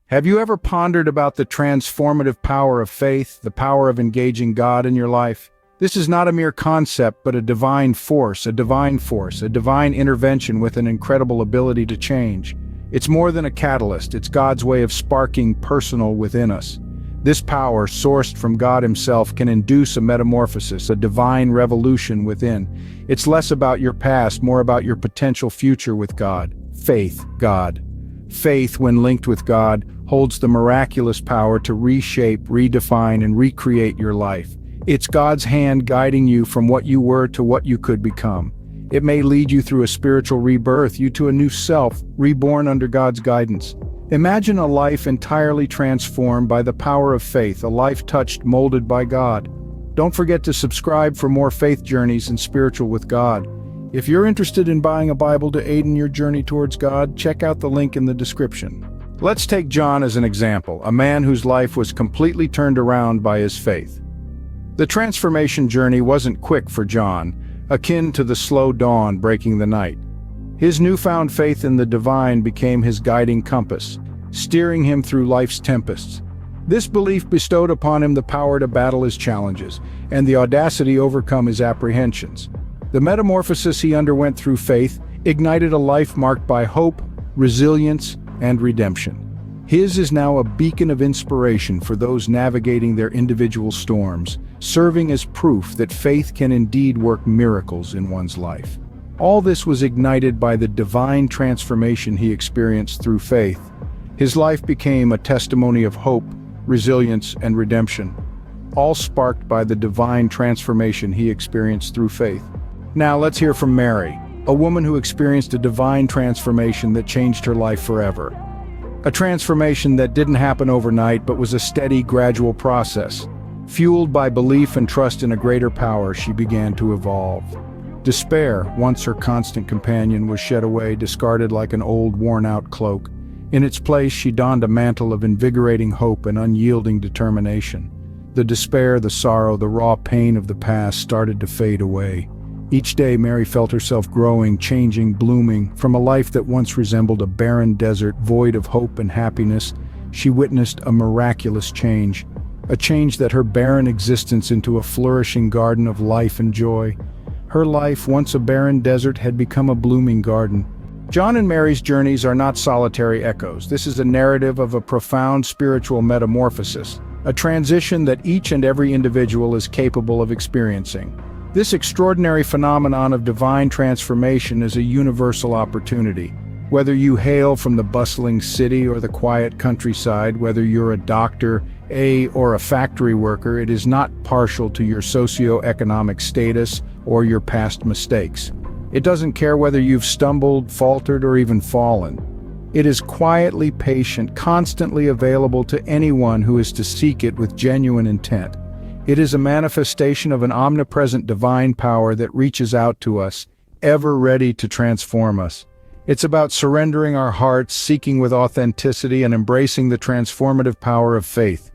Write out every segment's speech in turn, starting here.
Have you ever pondered about the transformative power of faith, the power of engaging God in your life? This is not a mere concept, but a divine force, a divine intervention with an incredible ability to change. It's more than a catalyst, it's God's way of sparking personal within us. This power, sourced from God Himself, can induce a metamorphosis, a divine revolution within. It's less about your past, more about your potential future with God. God. Faith, when linked with God, holds the miraculous power to reshape, redefine, and recreate your life. It's God's hand guiding you from what you were to what you could become. It may lead you through a spiritual rebirth, you to a new self, reborn under God's guidance. Imagine a life entirely transformed by the power of faith, a life touched, molded by God. Don't forget to subscribe for more faith journeys and spiritual with God. If you're interested in buying a Bible to aid in your journey towards God, check out the link in the description. Let's take John as an example, a man whose life was completely turned around by his faith. The transformation journey wasn't quick for John, akin to the slow dawn breaking the night. His newfound faith in the divine became his guiding compass, steering him through life's tempests. This belief bestowed upon him the power to battle his challenges and the audacity to overcome his apprehensions. The metamorphosis he underwent through faith ignited a life marked by hope, resilience, and redemption. His is now a beacon of inspiration for those navigating their individual storms, serving as proof that faith can indeed work miracles in one's life. All this was ignited by the divine transformation he experienced through faith. His life became a testimony of hope, resilience, and redemption, all sparked by the divine transformation he experienced through faith. Now let's hear from Mary, a woman who experienced a divine transformation that changed her life forever. A transformation that didn't happen overnight but was a steady, gradual process. Fueled by belief and trust in a greater power, she began to evolve. Despair, once her constant companion, was shed away, discarded like an old, worn-out cloak. In its place, she donned a mantle of invigorating hope and unyielding determination. The despair, the sorrow, the raw pain of the past started to fade away. Each day, Mary felt herself growing, changing, blooming. From a life that once resembled a barren desert, void of hope and happiness, she witnessed a miraculous change. A change that her barren existence into a flourishing garden of life and joy. Her life, once a barren desert, had become a blooming garden. John and Mary's journeys are not solitary echoes. This is a narrative of a profound spiritual metamorphosis, a transition that each and every individual is capable of experiencing. This extraordinary phenomenon of divine transformation is a universal opportunity. Whether you hail from the bustling city or the quiet countryside, whether you're a doctor, or a factory worker, it is not partial to your socio-economic status or your past mistakes. It doesn't care whether you've stumbled, faltered, or even fallen. It is quietly patient, constantly available to anyone who is to seek it with genuine intent. It is a manifestation of an omnipresent divine power that reaches out to us, ever ready to transform us. It's about surrendering our hearts, seeking with authenticity, and embracing the transformative power of faith.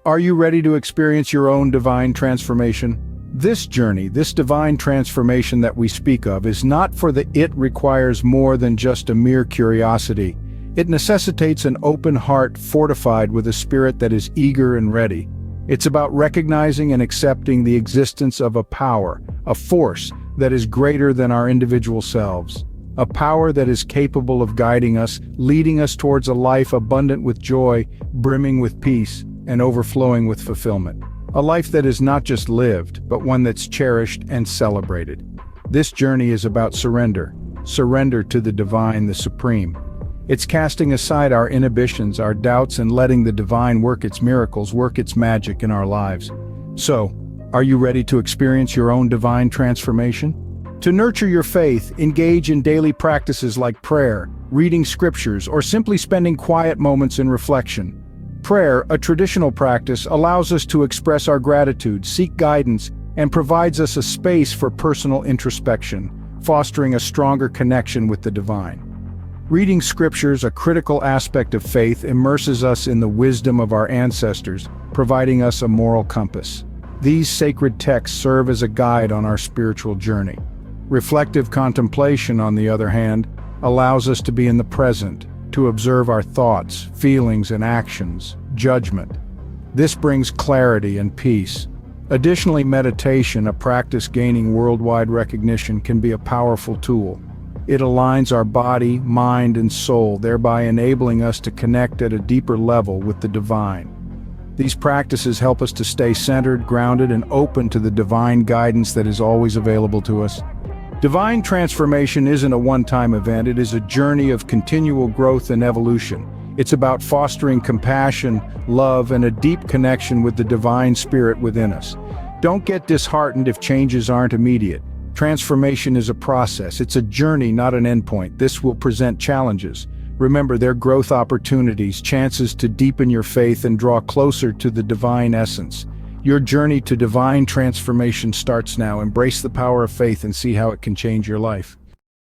Are you ready to experience your own divine transformation? This journey, this divine transformation that we speak of, is not for the it requires more than just a mere curiosity. It necessitates an open heart fortified with a spirit that is eager and ready. It's about recognizing and accepting the existence of a power, a force that is greater than our individual selves. A power that is capable of guiding us, leading us towards a life abundant with joy, brimming with peace, and overflowing with fulfillment. A life that is not just lived, but one that's cherished and celebrated. This journey is about surrender to the divine, the supreme. It's casting aside our inhibitions, our doubts, and letting the divine work its miracles, work its magic in our lives. So, are you ready to experience your own divine transformation? To nurture your faith, engage in daily practices like prayer, reading scriptures, or simply spending quiet moments in reflection. Prayer, a traditional practice, allows us to express our gratitude, seek guidance, and provides us a space for personal introspection, fostering a stronger connection with the divine. Reading scriptures, a critical aspect of faith, immerses us in the wisdom of our ancestors, providing us a moral compass. These sacred texts serve as a guide on our spiritual journey. Reflective contemplation, on the other hand, allows us to be in the present, to to observe our thoughts, feelings, and actions, judgment. This brings clarity and peace. Additionally, meditation, a practice gaining worldwide recognition, can be a powerful tool. It aligns our body, mind, and soul, thereby enabling us to connect at a deeper level with the divine. These practices help us to stay centered, grounded, and open to the divine guidance that is always available to us. Divine transformation isn't a one-time event, it is a journey of continual growth and evolution. It's about fostering compassion, love, and a deep connection with the divine spirit within us. Don't get disheartened if changes aren't immediate. Transformation is a process, it's a journey, not an endpoint. This will present challenges. Remember, they're growth opportunities, chances to deepen your faith and draw closer to the divine essence. Your journey to divine transformation starts now. Embrace the power of faith and see how it can change your life.